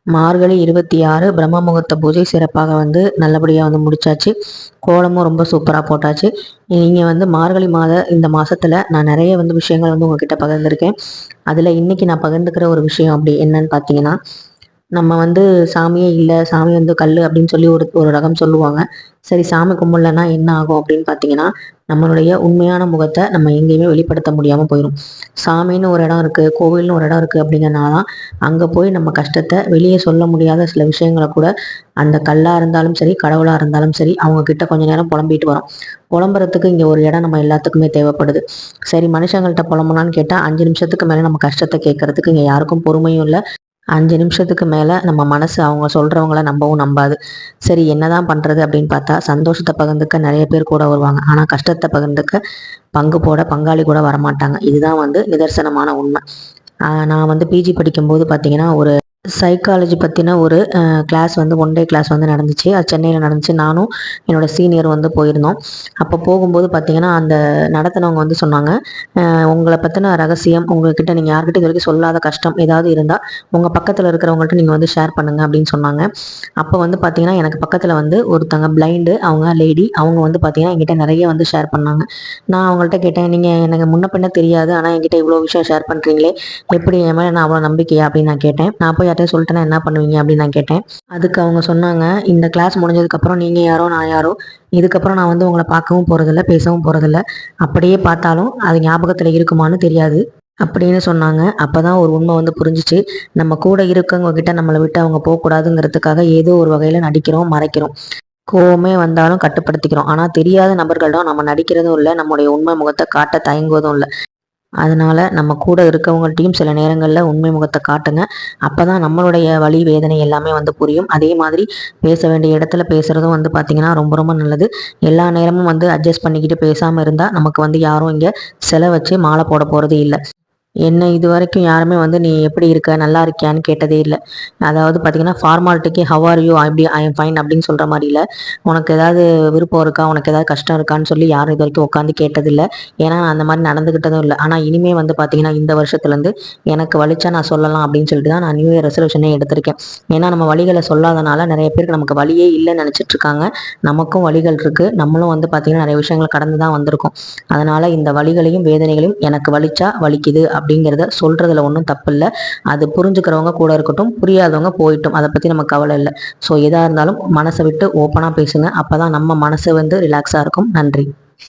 மார்கழி 26 பிரம்ம முகூர்த்த பூஜை சிறப்பாக நல்லபடியாக முடிச்சாச்சு. கோலமும் ரொம்ப சூப்பராக போட்டாச்சு. நீங்கள் மார்கழி இந்த மாதத்தில் நான் நிறைய விஷயங்கள் உங்ககிட்ட பகிர்ந்துருக்கேன். அதில் இன்றைக்கி நான் பகிர்ந்துக்கிற ஒரு விஷயம் அப்படி என்னன்னு பார்த்தீங்கன்னா, நம்ம சாமியே இல்லை, சாமி கல் அப்படின்னு சொல்லி ஒரு ஒரு ரகம் சொல்லுவாங்க. சரி, சாமி கும்பிடலன்னா என்ன ஆகும் அப்படின்னு பார்த்தீங்கன்னா, நம்மளுடைய உண்மையான முகத்தை நம்ம எங்கேயுமே வெளிப்படுத்த முடியாமல் போயிடும். சாமின்னு ஒரு இடம் இருக்குது, கோவில்னு ஒரு இடம் இருக்குது அப்படிங்கிறனால தான் அங்கே போய் நம்ம கஷ்டத்தை வெளியே சொல்ல முடியாத சில விஷயங்களை கூட அந்த கல்லாக இருந்தாலும் சரி, கடவுளாக இருந்தாலும் சரி, அவங்கக்கிட்ட கொஞ்ச நேரம் புலம்பிட்டு வரோம். புலம்புறதுக்கு இங்கே ஒரு இடம் நம்ம எல்லாத்துக்குமே தேவைப்படுது. சரி, மனுஷங்கள்கிட்ட புலம்புனான்னு கேட்டால் 5 நிமிஷத்துக்கு மேலே நம்ம கஷ்டத்தை கேட்கறதுக்கு இங்கே யாருக்கும் பொறுமையும் இல்லை. 5 நிமிஷத்துக்கு மேலே நம்ம மனசு அவங்க சொல்கிறவங்கள நம்பவும் நம்பாது. சரி, என்னதான் பண்ணுறது அப்படின்னு பார்த்தா, சந்தோஷத்தை பகிர்ந்துக்க நிறைய பேர் கூட வருவாங்க. ஆனால் கஷ்டத்தை பகிர்ந்துக்க பங்கு போட பங்காளி கூட வரமாட்டாங்க. இதுதான் நிதர்சனமான உண்மை. நான் பிஜி படிக்கும்போது பார்த்தீங்கன்னா, ஒரு சைக்காலஜி பற்றின ஒரு கிளாஸ் 1 டே கிளாஸ் நடந்துச்சு. அது சென்னையில் நடந்துச்சு. நானும் என்னோடய சீனியர் போயிருந்தோம். அப்போ போகும்போது பார்த்திங்கன்னா, அந்த நடத்தினவங்க சொன்னாங்க, உங்களை பற்றின ரகசியம் உங்கள்கிட்ட நீங்கள் யார்கிட்ட இது வரைக்கும் சொல்லாத கஷ்டம் ஏதாவது இருந்தால் உங்கள் பக்கத்தில் இருக்கிறவங்கள்ட்ட நீங்கள் ஷேர் பண்ணுங்கள் அப்படின்னு சொன்னாங்க. அப்போ பார்த்திங்கன்னா, எனக்கு பக்கத்தில் ஒருத்தங்க பிளைண்டு, அவங்க லேடி, அவங்க பார்த்திங்கன்னா என்கிட்ட நிறைய ஷேர் பண்ணாங்க. நான் அவங்கள்ட்ட கேட்டேன், நீங்கள் எனக்கு முன்ன பின்ன தெரியாது, ஆனால் என்கிட்ட இவ்வளோ விஷயம் ஷேர் பண்ணுறீங்களே, எப்படி என் மேலே நான் அவ்வளோ நம்பிக்கையா அப்படின்னு நான் கேட்டேன். நான் போய் யார்ட்டையும் சொல்லிட்டேன்னா என்ன பண்ணுவீங்க அப்படின்னு நான் கேட்டேன். அதுக்கு அவங்க சொன்னாங்க, இந்த கிளாஸ் முடிஞ்சதுக்கப்புறம் நீங்கள் யாரோ நான் யாரோ, இதுக்கப்புறம் நான் உங்களை பார்க்கவும் போகிறதில்ல, பேசவும் போகிறதில்ல. அப்படியே பார்த்தாலும் அது ஞாபகத்தில் இருக்குமான்னு தெரியாது அப்படின்னு சொன்னாங்க. அப்போ தான் ஒரு உண்மை புரிஞ்சிச்சு. நம்ம கூட இருக்கவங்க கிட்ட நம்மளை விட்டு அவங்க போகக்கூடாதுங்கிறதுக்காக ஏதோ ஒரு வகையில் நடிக்கிறோம், மறைக்கிறோம். கோவமே வந்தாலும் கட்டுப்படுத்திக்கிறோம். ஆனால் தெரியாத நபர்களிடம் நம்ம நடிக்கிறதும் இல்லை, நம்முடைய உண்மை முகத்தை காட்ட தயங்குவதும் இல்லை. அதனால் நம்ம கூட இருக்கவங்கள்ட்டையும் சில நேரங்களில் உண்மை முகத்தை காட்டுங்க. அப்போ தான் நம்மளுடைய வலி வேதனை எல்லாமே புரியும். அதே மாதிரி பேச வேண்டிய இடத்துல பேசுகிறதும் பார்த்திங்கன்னா ரொம்ப ரொம்ப நல்லது. எல்லா நேரமும் அட்ஜஸ்ட் பண்ணிக்கிட்டு பேசாமல் இருந்தால் நமக்கு யாரும் இங்கே சிலை வச்சு மாலை போட போகிறது இல்லை. என்ன இது வரைக்கும் யாருமே நீ எப்படி இருக்க, நல்லா இருக்கியான்னு கேட்டதே இல்லை. அதாவது பார்த்தீங்கன்னா, ஃபார்மாலிட்டிக்கு ஹவ் ஆர் யூ, அப்படி ஐ எம் ஃபைன் அப்படின்னு சொல்கிற மாதிரி இல்லை. உனக்கு ஏதாவது விருப்பம் இருக்கா, உனக்கு ஏதாவது கஷ்டம் இருக்கான்னு சொல்லி யாரும் இது வரைக்கும் உட்காந்து கேட்டதில்லை. ஏன்னா நான் அந்த மாதிரி நடந்துக்கிட்டதும் இல்லை. ஆனால் இனிமேல் பார்த்தீங்கன்னா, இந்த வருஷத்துலேருந்து எனக்கு வலிச்சா நான் சொல்லலாம் அப்படின்னு சொல்லிட்டு தான் நான் நியூ இயர் ரெசல்யூஷனே எடுத்திருக்கேன். ஏன்னா நம்ம வழிகளை சொல்லாதனால நிறைய பேருக்கு நமக்கு வழியே இல்லைன்னு நினச்சிட்டு இருக்காங்க. நமக்கும் வழிகள் இருக்குது. நம்மளும் பார்த்தீங்கன்னா நிறைய விஷயங்கள் கடந்து தான் வந்திருக்கோம். அதனால் இந்த வழிகளையும் வேதனைகளையும் எனக்கு வலிச்சா வலிக்குது அப்படிங்கிறத சொல்கிறதுல ஒன்றும் தப்பு இல்லை. அது புரிஞ்சுக்கிறவங்க கூட இருக்கட்டும், புரியாதவங்க போயிட்டும், அதை பற்றி நம்ம கவலை இல்லை. ஸோ எதாக இருந்தாலும் மனசை விட்டு ஓப்பனாக பேசுங்க. அப்போ தான் நம்ம மனசு ரிலாக்ஸாக இருக்கும். நன்றி.